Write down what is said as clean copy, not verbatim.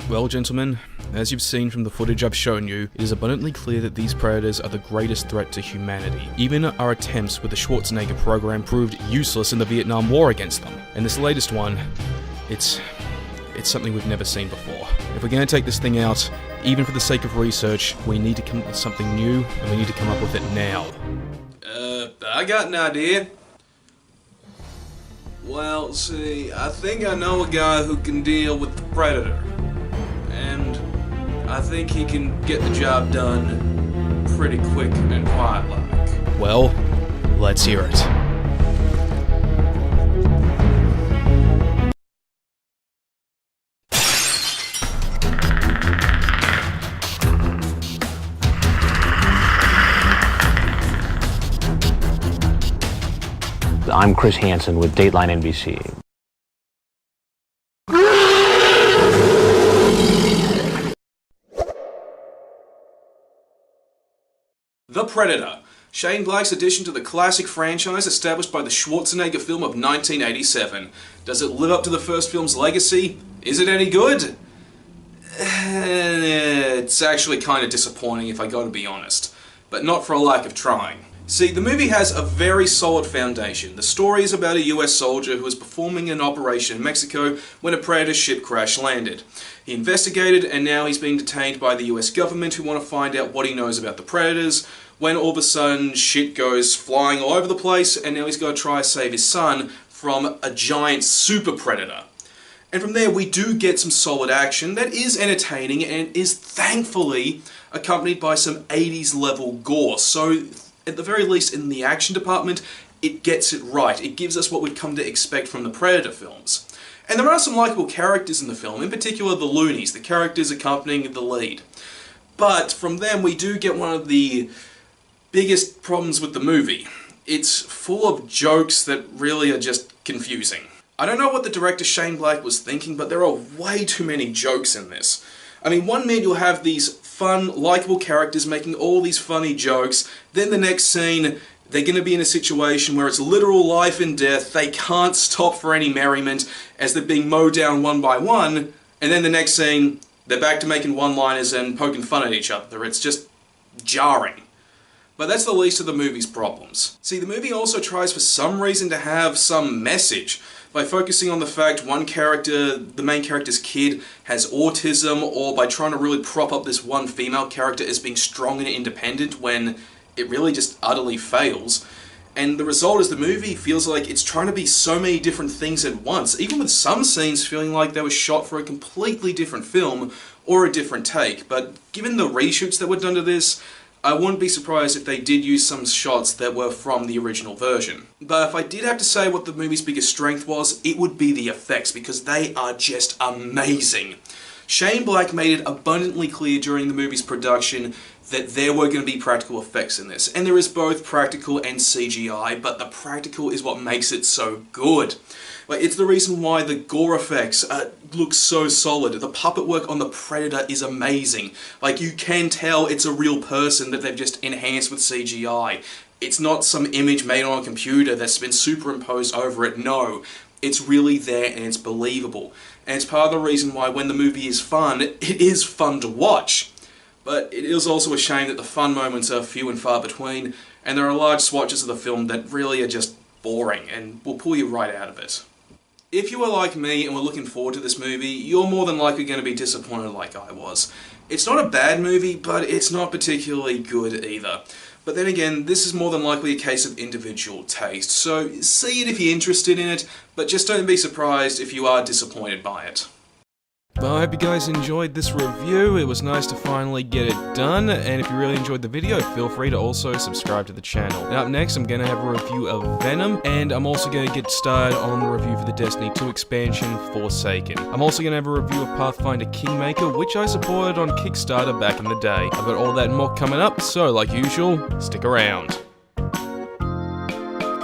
Well, gentlemen, as you've seen from the footage I've shown you, it is abundantly clear that these predators are the greatest threat to humanity. Even our attempts with the Schwarzenegger program proved useless in the Vietnam War against them. And this latest one, it's something we've never seen before. If we're going to take this thing out, even for the sake of research, we need to come up with something new, and we need to come up with it now. I got an idea. Well, see, I think I know a guy who can deal with the Predator. And I think he can get the job done pretty quick and quiet-like. Well, let's hear it. I'm Chris Hansen with Dateline NBC. The Predator, Shane Black's addition to the classic franchise established by the Schwarzenegger film of 1987. Does it live up to the first film's legacy? Is it any good? It's actually kind of disappointing if I gotta be honest, but not for a lack of trying. See, the movie has a very solid foundation. The story is about a US soldier who was performing an operation in Mexico when a Predator ship crash landed. He investigated, and now he's being detained by the US government, who want to find out what he knows about the Predators, when all of a sudden shit goes flying all over the place, and now he's got to try to save his son from a giant super predator. And from there we do get some solid action that is entertaining and is thankfully accompanied by some 80s level gore. So at the very least in the action department, it gets it right. It gives us what we'd come to expect from the Predator films. And there are some likeable characters in the film, in particular the loonies, the characters accompanying the lead. But from them we do get one of the biggest problems with the movie. It's full of jokes that really are just confusing. I don't know what the director Shane Black was thinking, but there are way too many jokes in this. I mean, one minute you'll have these fun, likeable characters making all these funny jokes, then the next scene they're going to be in a situation where it's literal life and death, they can't stop for any merriment as they're being mowed down one by one, and then the next scene they're back to making one-liners and poking fun at each other. It's just jarring. But that's the least of the movie's problems. See, the movie also tries for some reason to have some message by focusing on the fact one character, the main character's kid, has autism, or by trying to really prop up this one female character as being strong and independent when it really just utterly fails. And the result is the movie feels like it's trying to be so many different things at once, even with some scenes feeling like they were shot for a completely different film or a different take. But given the reshoots that were done to this, I wouldn't be surprised if they did use some shots that were from the original version. But if I did have to say what the movie's biggest strength was, it would be the effects, because they are just amazing. Shane Black made it abundantly clear during the movie's production that there were going to be practical effects in this. And there is both practical and CGI, but the practical is what makes it so good. Like, it's the reason why the gore effects look so solid. The puppet work on the Predator is amazing. Like, you can tell it's a real person that they've just enhanced with CGI. It's not some image made on a computer that's been superimposed over it. No, it's really there and it's believable. And it's part of the reason why when the movie is fun, it is fun to watch. But it is also a shame that the fun moments are few and far between, and there are large swatches of the film that really are just boring and will pull you right out of it. If you are like me and were looking forward to this movie, you're more than likely going to be disappointed like I was. It's not a bad movie, but it's not particularly good either. But then again, this is more than likely a case of individual taste, so see it if you're interested in it, but just don't be surprised if you are disappointed by it. Well, I hope you guys enjoyed this review. It was nice to finally get it done, and if you really enjoyed the video, feel free to also subscribe to the channel. And up next, I'm going to have a review of Venom, and I'm also going to get started on the review for the Destiny 2 expansion, Forsaken. I'm also going to have a review of Pathfinder Kingmaker, which I supported on Kickstarter back in the day. I've got all that and more coming up, so like usual, stick around.